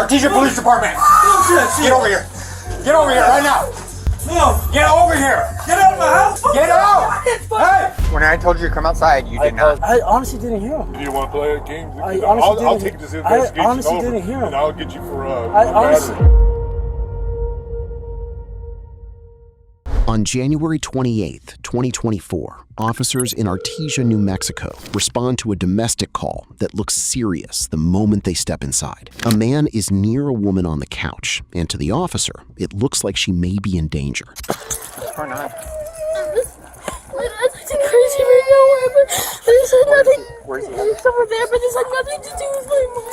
Artesia Police Department. Get over here. Get over here right now. No. Get over here. Get out of my house. Get out. Hey. When I told you to come outside, you did not. I honestly didn't hear him. Do you want to play a game? I'll take this investigation I honestly over, didn't hear him. and I'll get you for battery. On January 28th, 2024, officers in Artesia, New Mexico respond to a domestic call that looks serious the moment they step inside. A man is near a woman on the couch, and to the officer, it looks like she may be in danger. What's going on? I'm acting crazy right now. This had nothing. Where's he? It's over there, but this had nothing to do with my mom.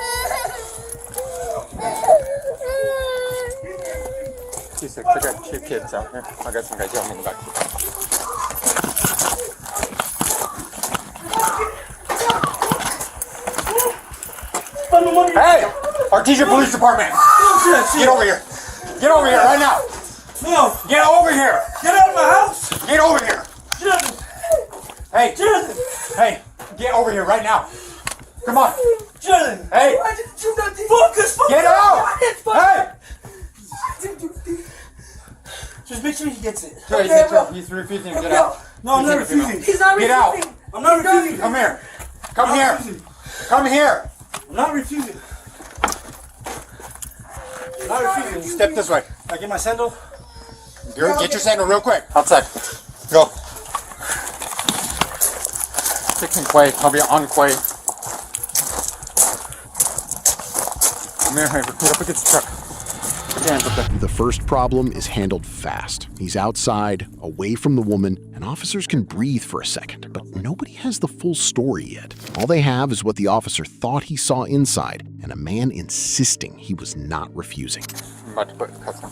2-6, I got 2 kids out here. I got some guys yelling in the back. Hey! Artesia Police Department! Get over here! Get over here right now! No. Get over here! Get out of my house. Get over here! Jonathan. Hey! Hey! Get over here right now! Come on! Jonathan. Hey! Why didn't you not focus? Get out! Hey! Just make sure he gets it. He's refusing to get out. No, I'm not refusing. He's not Get out! refusing. I'm not refusing. Come here! Come here! Come here! I'm not refusing. I'm not refusing. Step this way. I get my sandal. Girl, get your sandal real quick. Outside. Go. 6 and Quay. I'll be on Quay. Come here, Haver. Get up against the truck. Put your hands up there. The first problem is handled fast. He's outside, away from the woman, and officers can breathe for a second, but nobody has the full story yet. All they have is what the officer thought he saw inside, and a man insisting he was not refusing. I'm about to put cuffs on.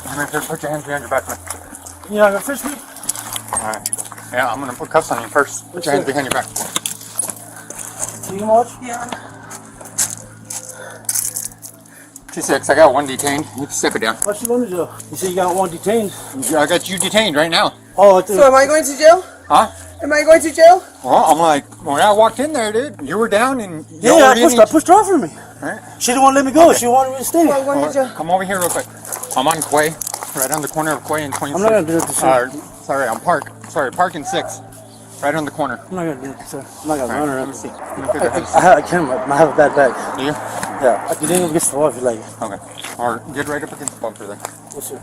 I'm going to put your hands behind your back, man. You not gonna fish me? Alright. Yeah, I'm going to put cuffs on you first. Put your hands behind your back. You can watch? Yeah. 2-6, I got 1 detained. You can step it down. What you gonna do? You say you got 1 detained. I got you detained right now. Oh, So am I going to jail? Huh? Am I going to jail? Well, I'm like, when I walked in there, dude, you were down and... Yeah, I pushed her off for me. Right. She didn't want to let me go. Okay. She wanted me to stay. I'm going to jail. Come over here real quick. I'm on Quay, right on the corner of Quay and 26. I'm not gonna do it this time. Sorry, I'm Park. Sorry, Park and 6. Right on the corner. I'm not gonna do it this time. I'm not gonna run Let around. me see. I can't. I have a bad back. Do you? Yeah, I can lean against the wall if you like. Okay. Or get right up against the bumper there. Yes, sir.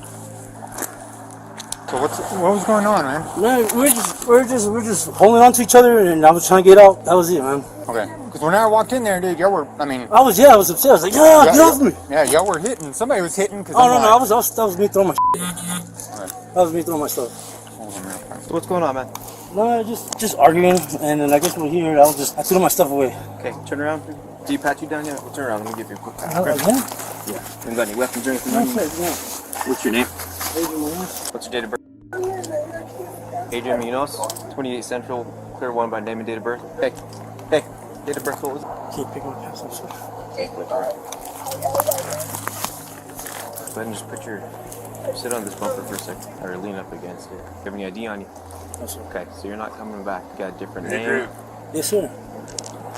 So what was going on, man? Man, we're just holding on to each other, and I was trying to get out. That was it, man. Okay. Because when I walked in there, dude, y'all were, I mean... I was upset. I was like, yeah, get off me. Yeah, y'all were hitting. Somebody was hitting. Cause Oh, no, that was me throwing my Okay. That was me throwing my stuff. Hold on, man. So what's going on, man? No, just arguing, and then I guess we're here. I threw my stuff away. Okay, turn around. Do you pat you down yet? Well, turn around. Let me give you a quick pat. Again? Yeah. You got any weapons or anything? No, sir, no. What's your name? Adrian Munoz. What's your date of birth? Adrian Munoz, 28 Central, clear 1 by name and date of birth. Hey, date of birth, what was it? Can't pick my pants up, sir. Okay, Go ahead and just sit on this bumper for a second, or lean up against it. Do you have any ID on you? No, sir. Okay, so you're not coming back. You got a different name. Yes, sir.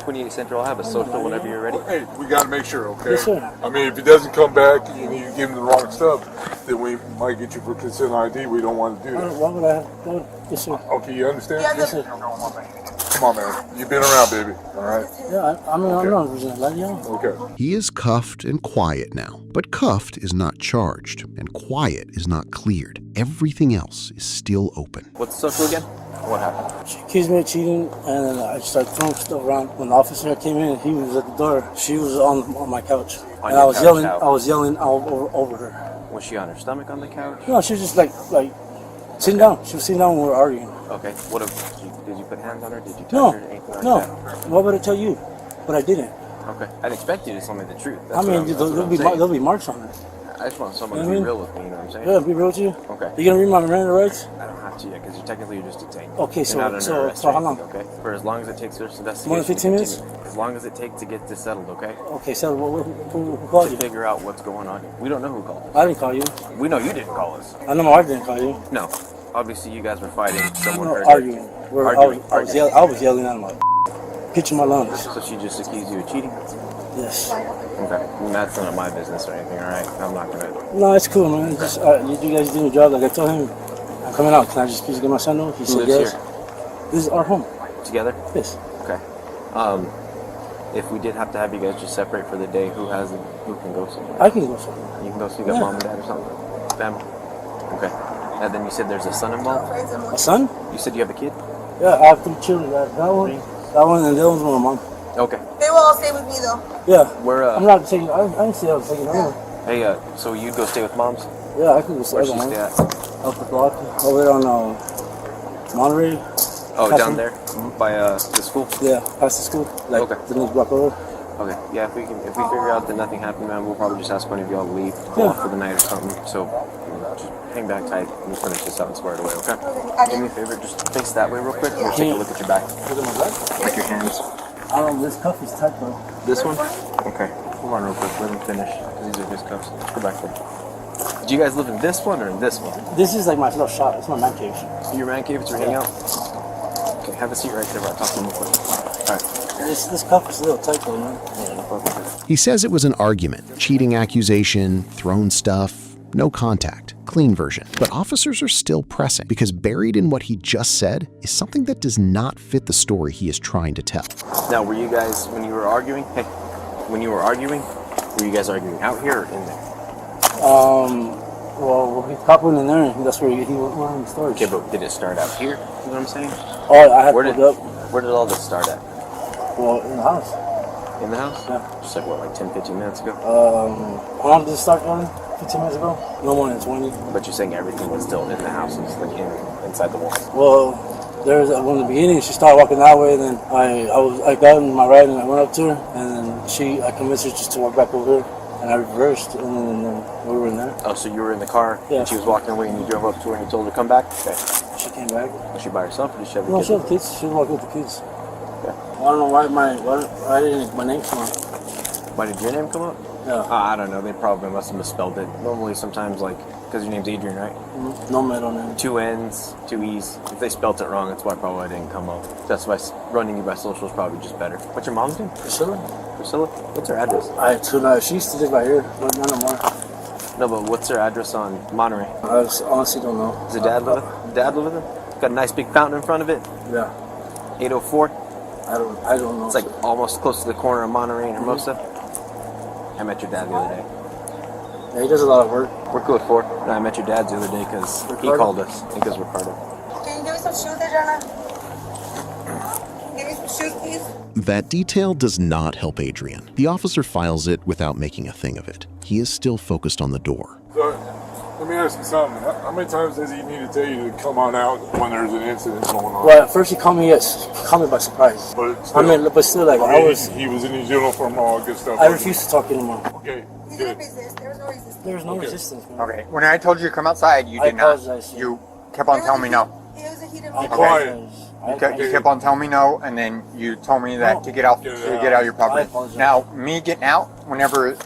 28 Central, I'll have a social whenever you're ready. Hey, we got to make sure, okay? Yes, sir. I mean, if he doesn't come back and you give him the wrong stuff, then we might get you for consent ID. We don't want to do that. Why would I? Yes, sir. Okay, you understand? Yes, sir. Come on, man. You've been around, baby. All right? Yeah, I'm not losing like y'all. Okay. He is cuffed and quiet now, but cuffed is not charged, and quiet is not cleared. Everything else is still open. What's the social again? What happened? She accused me of cheating, and then I started throwing stuff around. When the officer came in, he was at the door. She was on my couch, On and your I was couch, yelling. how? I was yelling over her. Was she on her stomach on the couch? No, she was just like sitting down. She was sitting down when we were arguing. Okay. Did you put hands on her? Did you touch No, her? Anything like no. that? Why would I tell you? But I didn't. Okay. I'd expect you to tell me the truth. I mean, there'll be marks on it. I just want someone You to know be what I real with me, you know what I'm saying? Yeah, be real with you. Okay. You gonna read my Miranda rights? I don't have to yet, because technically you're just detained. Okay, You're not under so arrest how or long? anything, Okay? For as long as it takes for this investigation. More than 15 to minutes? continue. As long as it takes to get this settled, okay? Okay, so who called To you? figure out what's going on. We don't know who called us. I didn't call you. We know you didn't call us. I know my wife didn't call you. No. Obviously you guys were fighting. Someone No, heard arguing. Arguing. I was yelling at my. pitching my lungs. So she just accused you of cheating? Yes. Okay. And that's none of my business or anything, alright? I'm not gonna... No, it's cool, man. It's just, you guys do your job. Like I told him, I'm coming out. Can I just please get my son over? He said yes. Here? This is our home. Together? Yes. Okay. If we did have to have you guys just separate for the day, who can go somewhere? I can go somewhere. You can go see your mom and dad or something? Family? Okay. And then you said there's a son involved? A son? You said you have a kid? Yeah, I have 3 children. That one, and the other one's my mom. Okay. They will all stay with me though. Yeah. Where, I'm not taking. I didn't say I was taking them. Hey, so you'd go stay with mom's? Yeah, I could go stay Where'd with she my stay mom. at? Up the block, over there on Monterey. Oh, Past down the- there? By the school? Yeah, past the school. Like Okay. the next block over. Okay. Yeah, if we figure out that nothing happened, man, we'll probably just ask one of y'all to leave, go off for the night or something. So just hang back tight and we'll finish this out and square it away, okay? Do me a favor, just face that way real quick and we'll take a look at your back. Look at my back. Like your hands. I don't know, this cuff is tight though. This one? Okay. Hold on real quick. Let him finish. These are his cuffs. Go back there. Do you guys live in this one or in this one? This is like my little shop. It's my man cave. Your man cave? It's your hangout? Okay, have a seat right there while I talk to him real quick. Alright. This cuff is a little tight though, man. Yeah, no problem. He says it was an argument, cheating accusation, thrown stuff, no contact, clean version. But officers are still pressing because buried in what he just said is something that does not fit the story he is trying to tell. Now, were you guys, when you were arguing, were you guys arguing out here or in there? Well, he cop went in there and that's where he went in the storage. Okay, but did it start out here? You know what I'm saying? Oh, I had Where pulled did, up. where did all this start at? Well, in the house. In the house? Yeah. Just like, what, like 10, 15 minutes ago? How long did it start running? 15 minutes ago? No more than 20. But you're saying everything was still in the house, it's like inside the walls. Well, there was in the beginning. She started walking that way, and then I got in my ride and I went up to her, and then I convinced her just to walk back over here, and I reversed, and then we were in there. Oh, so you were in the car Yeah. and she was walking away and you drove up to her and you told her to come back? Okay. She came back. Was she by herself or did she have a No, kid? she had kids. She was walking with the kids. Yeah. I don't know why why didn't my name come up. Why did your name come up? Yeah. I don't know. They probably must have misspelled it. Normally, sometimes, like, because your name's Adrian, right? No middle name. 2 N's, 2 E's. If they spelt it wrong, that's why probably I didn't come up. That's why running you by social is probably just better. What's your mom's name? Priscilla? Priscilla? What's her address? She used to live right here, but no more. No, but what's her address on Monterey? I honestly don't know. Does her dad live with her? Dad live with her? Got a nice big fountain in front of it? Yeah. 804? I don't know. It's like almost close to the corner of Monterey and Hermosa. I met your dad the other day. Yeah, he does a lot of work. We're code 4. And I met your dad the other day because he called us. Because Ricardo. Can you give me some shoes, Adriana? Give me some shoes, please. That detail does not help Adrian. The officer files it without making a thing of it. He is still focused on the door. So, let me ask you something. How many times does he need to tell you to come on out when there's an incident going on? Well, at first he called me by surprise. But still, but still, like, he was in his uniform, all good stuff. I refused to talk anymore. Okay. He didn't resist. There was no resistance. There was no resistance, man. Okay, when I told you to come outside, you did I not. apologize, sir. You kept on telling me no. It was a heated I moment. apologize. You kept on telling me no, and then you told me that to get out your I property. apologize. Now, me getting out whenever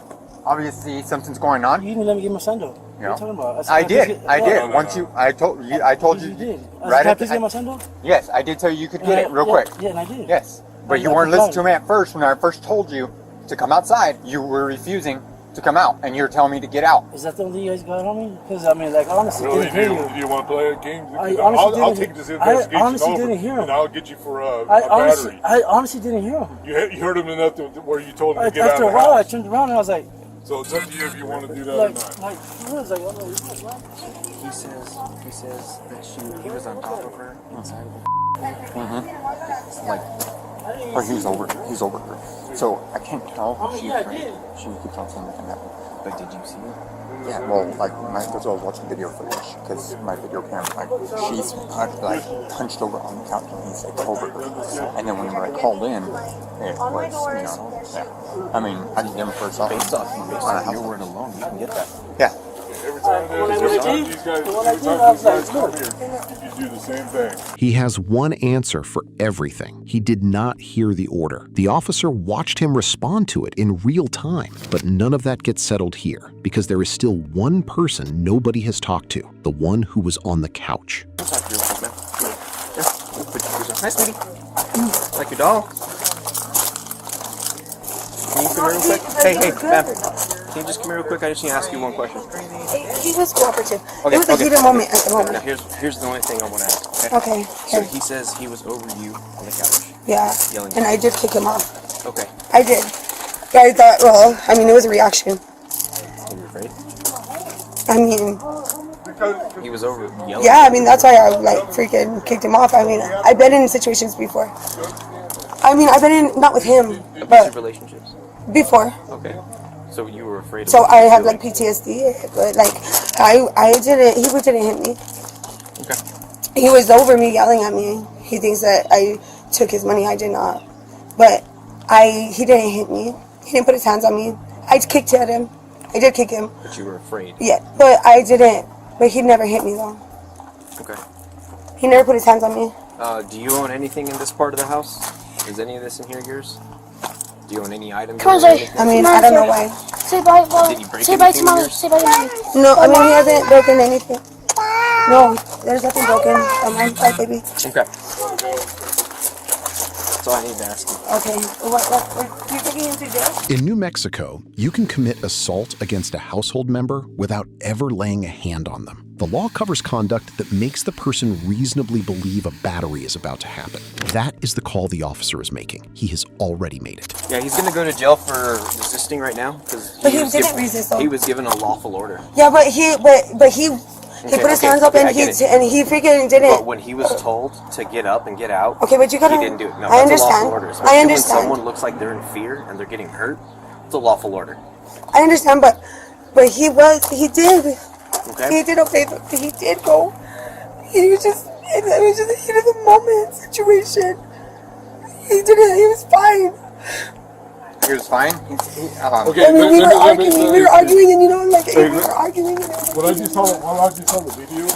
obviously something's going on. You didn't let me get my sando. What are Yeah. you talking about? I did. I did. No. Once I told you. You did. Right Can I at please get my sando? Yes, I did tell you could get it real quick. Yeah, and I did. Yes, but you I weren't listening complied. to me at first. When I first told you to come outside, you were refusing to come out, and you're telling me to get out. Is that the only you guys got on me? Because, I mean, like, honestly, Really, didn't hear do you. you want to play a game? I honestly I'll didn't- take this I investigation honestly over, didn't hear him. and I'll get you for a I battery. honestly didn't hear him. You heard him enough to where you told him to get out After of a the while, I house. turned around and I was like, So it's up to you if you want to do that or like, not. for real, it's like, I'm like, He says that he was on top of her inside of Or he's over her. So I can't tell. She keeps on saying nothing happened. But did you see it? Yeah, well, like, that's why I was watching video footage, because my video cam, like, she's, hunched over on the couch, and he's, like, over her. And then whenever I called in, it was, yeah. I mean, I can give him first off. Based off your word alone, you can get that. Yeah. Every time these guys come here, you do the same thing. He has one answer for everything. He did not hear the order. The officer watched him respond to it in real time, but none of that gets settled here because there is still one person nobody has talked to, the one who was on the couch. Nice, sweetie. Like your doll. come here real quick? Hey, ma'am. Can you just come here real quick? I just need to ask you one question. He was cooperative. Okay, It was a heated moment at the Now, moment. here's the only thing I want to ask. Okay. So he says he was over you on the couch. Yeah. Yelling. And I did kick him off. Okay. I did. Yeah, I thought, well, I mean, it was a reaction. Are you afraid? I mean, He was over yelling. yeah, I mean, that's why I, like, freaking kicked him off. I mean, I've been in situations before. I mean, I've been in, not with him, Abusive but relationships. before. Okay. So you were afraid of So what I he was have, like, doing. PTSD, but, like, he didn't hit me. Okay. He was over me yelling at me. He thinks that I took his money. I did not. But he didn't hit me. He didn't put his hands on me. I kicked at him. I did kick him. But you were afraid. Yeah, but I didn't. But he never hit me though. Okay. He never put his hands on me. Do you own anything in this part of the house? Is any of this in here yours? Do you own any items? Come on, or Jay. anything? I mean, I don't know why. Say bye, Did he break say bye anything to mommy. yours? Say bye to mommy. No, I mean, he hasn't broken anything. No, there's nothing broken on my side, baby. Okay. That's all I need to ask you. Okay, what you taking him to jail? In New Mexico, you can commit assault against a household member without ever laying a hand on them. The law covers conduct that makes the person reasonably believe a battery is about to happen. That is the call the officer is making. He has already made it. Yeah, he's gonna go to jail for resisting right now because But he didn't resist, though. He was given a lawful order. Yeah, but he put his hands up okay, and I get it. he freaking didn't. But when he was told to get up and get out, Okay, but you gotta. he didn't do it. No, I that's a understand. lawful order. I Especially understand. when someone looks like they're in fear and they're getting hurt, it's a lawful order. I understand, but he did. Okay. He did okay. He did go. It was just a heat of the moment situation. He did it. He was fine. He was fine. Okay, I mean, we were arguing, and Hey, we were arguing. When I just saw the video,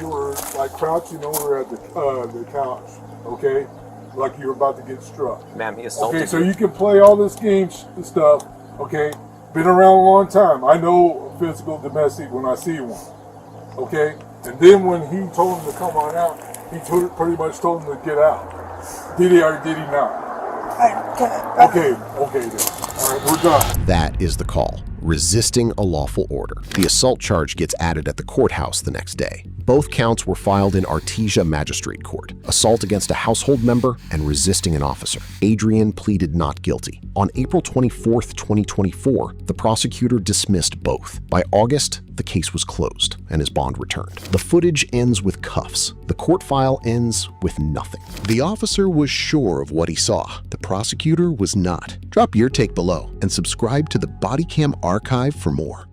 you were like crouching over at the couch, okay? Like you were about to get struck. Ma'am, he assaulted Okay, so you can play all this game stuff, okay? Been around a long time. I know physical domestic when I see one, okay? And then when he told him to come on out, he pretty much told him to get out. Did he or did he not? Okay then. All right, we're done. That is the call. Resisting a lawful order. The assault charge gets added at the courthouse the next day. Both counts were filed in Artesia Magistrate Court. Assault against a household member and resisting an officer. Adrian pleaded not guilty. On April 24th, 2024, the prosecutor dismissed both. By August, the case was closed and his bond returned. The footage ends with cuffs. The court file ends with nothing. The officer was sure of what he saw. The prosecutor was not. Drop your take below and subscribe to the Bodycam archive for more.